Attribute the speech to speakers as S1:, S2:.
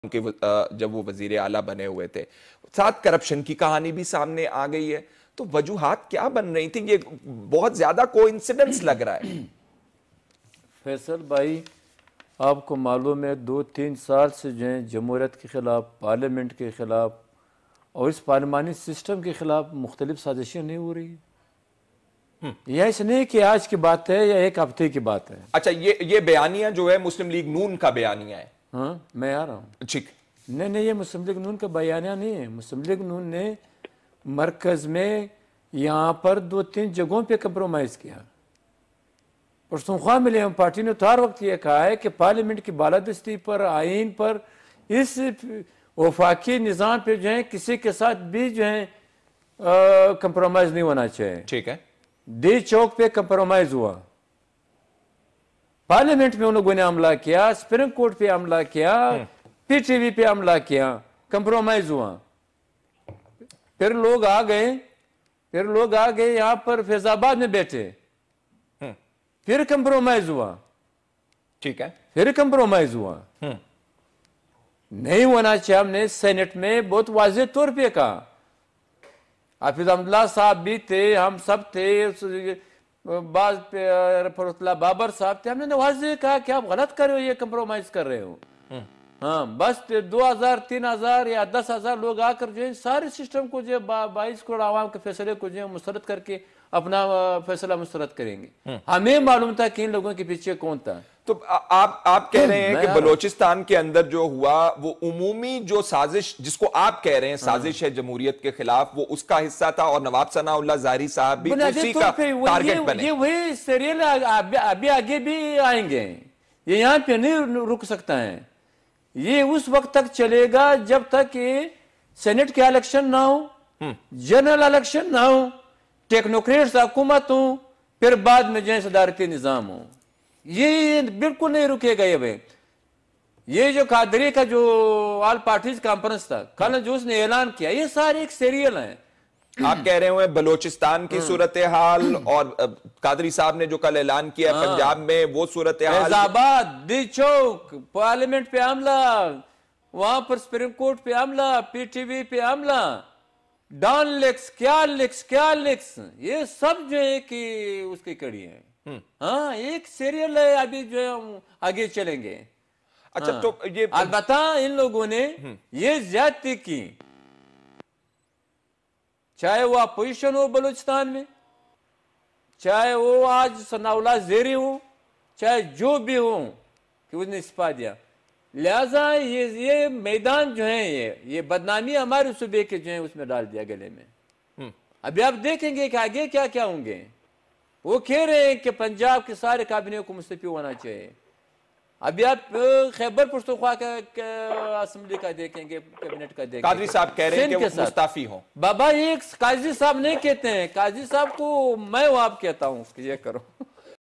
S1: کہ جب وہ وزیر اعلیٰ بنے ہوئے تھے، ساتھ کرپشن کی کہانی بھی سامنے آ گئی ہے. تو وجوہات کیا بن رہی تھیں؟ یہ بہت زیادہ کوئنسیڈنس لگ رہا ہے.
S2: فیصل بھائی، آپ کو معلوم ہے 2-3 سال سے جو ہیں جمہوریت کے خلاف، پارلیمنٹ کے خلاف اور اس پارلیمانی سسٹم کے خلاف مختلف سازشیں نہیں ہو رہی ہیں. یہ ایسا نہیں کہ آج کی بات ہے یا ایک ہفتے کی بات ہے.
S1: اچھا، یہ بیانیہ جو ہے مسلم لیگ نون کا بیانیہ ہے.
S2: ہاں، میں آ رہا ہوں.
S1: ٹھیک.
S2: نہیں، یہ مسلم لیگ نون کا بیانیہ نہیں ہے. مسلم لیگ نون نے مرکز میں یہاں پر 2-3 جگہوں پہ کمپرومائز کیا. پشتونخوا ملیم پارٹی نے تو ہر وقت یہ کہا ہے کہ پارلیمنٹ کی بالادستی پر، آئین پر، اس وفاقی نظام پہ جو ہے کسی کے ساتھ بھی جو ہے کمپرومائز نہیں ہونا چاہیے.
S1: ٹھیک ہے.
S2: ڈی چوک پہ کمپرومائز ہوا، پارلیمنٹ میں ان لوگوں نے حملہ کیا، سپریم کورٹ پہ حملہ کیا، پی ٹی وی پہ حملہ کیا، کمپرومائز ہوا. پھر لوگ آ گئے یہاں پر فیض آباد میں بیٹھے، پھر کمپرومائز ہوا.
S1: ٹھیک ہے.
S2: پھر کمپرومائز ہوا. نہیں ہونا چاہیے. ہم نے سینٹ میں بہت واضح طور پہ کہا، حافظ عبداللہ صاحب بھی تھے، ہم سب تھے، بعض فرحت اللہ بابر صاحب تھے. ہم نے واضح کہا کہ آپ غلط کر رہے ہو، یہ کمپرومائز کر رہے ہو. ہاں، بس 2000 3000 یا 10,000 لوگ آ کر جو ہے سارے سسٹم کو جو ہے 22 کروڑ عوام کے فیصلے کو جو ہے مسترد کر کے اپنا فیصلہ مسترد کریں گے. ہمیں معلوم تھا کہ ان لوگوں کے پیچھے کون تھا.
S1: تو آپ کہہ رہے ہیں کہ بلوچستان کے اندر جو ہوا وہ عمومی جو سازش، جس کو آپ کہہ رہے ہیں سازش ہے جمہوریت کے خلاف، وہ اس کا حصہ تھا، اور نواب ثناء اللہ ظاہری صاحب بھی اسی کا ٹارگٹ بنے.
S2: یہ وہی سیریل ابھی آگے بھی آئیں گے. یہ یہاں پہ نہیں رک سکتا ہے. یہ اس وقت تک چلے گا جب تک کہ سینٹ کے الیکشن نہ ہو، جنرل الیکشن نہ ہو، ٹیکنوکریٹس حکومت ہوں، پھر بعد میں جو ہے صدارتی نظام ہو. یہ بالکل نہیں رکے گا. یہ جو قادری کا جو آل پارٹیز کانفرنس تھا کل جو اس نے اعلان کیا، یہ سارے ایک سیریل ہیں.
S1: آپ کہہ رہے ہوئے بلوچستان کی صورتحال اور قادری صاحب نے جو کل اعلان کیا پنجاب میں وہ صورتحال،
S2: فیض آباد، دی چوک، پارلیمنٹ پہ حملہ، وہاں پر سپریم کورٹ پہ حملہ، پی ٹی وی پہ حملہ، ڈان لیکس، کیا لیکس، یہ سب جو ہے کہ اس کی کڑی ہے. ہاں، ایک سیریل ہے. ابھی جو ہے ہم آگے چلیں گے.
S1: اچھا، تو یہ
S2: البتہ ان لوگوں نے یہ زیادتی کی، چاہے وہ اپوزیشن ہو بلوچستان میں، چاہے وہ آج ثناء اللہ زیری ہو، چاہے جو بھی ہو کہ اس نے استعفیٰ دیا. لہذا یہ میدان جو ہے یہ بدنامی ہمارے صوبے کے جو ہے اس میں ڈال دیا گلے میں. ابھی آپ دیکھیں گے کہ آگے کیا کیا ہوں گے. وہ کہہ رہے ہیں کہ پنجاب کے سارے کابینے کو مستعفی ہونا چاہیے. ابھی آپ خیبر پختونخوا کا اسمبلی کا دیکھیں گے، کابینٹ کا دیکھیں گے،
S1: قادری صاحب کہہ رہے ہیں کہ وہ مستعفی ہوں.
S2: بابا، یہ قاضی صاحب نہیں کہتے ہیں. قاضی صاحب کو میں آپ کہتا ہوں کہ یہ کرو.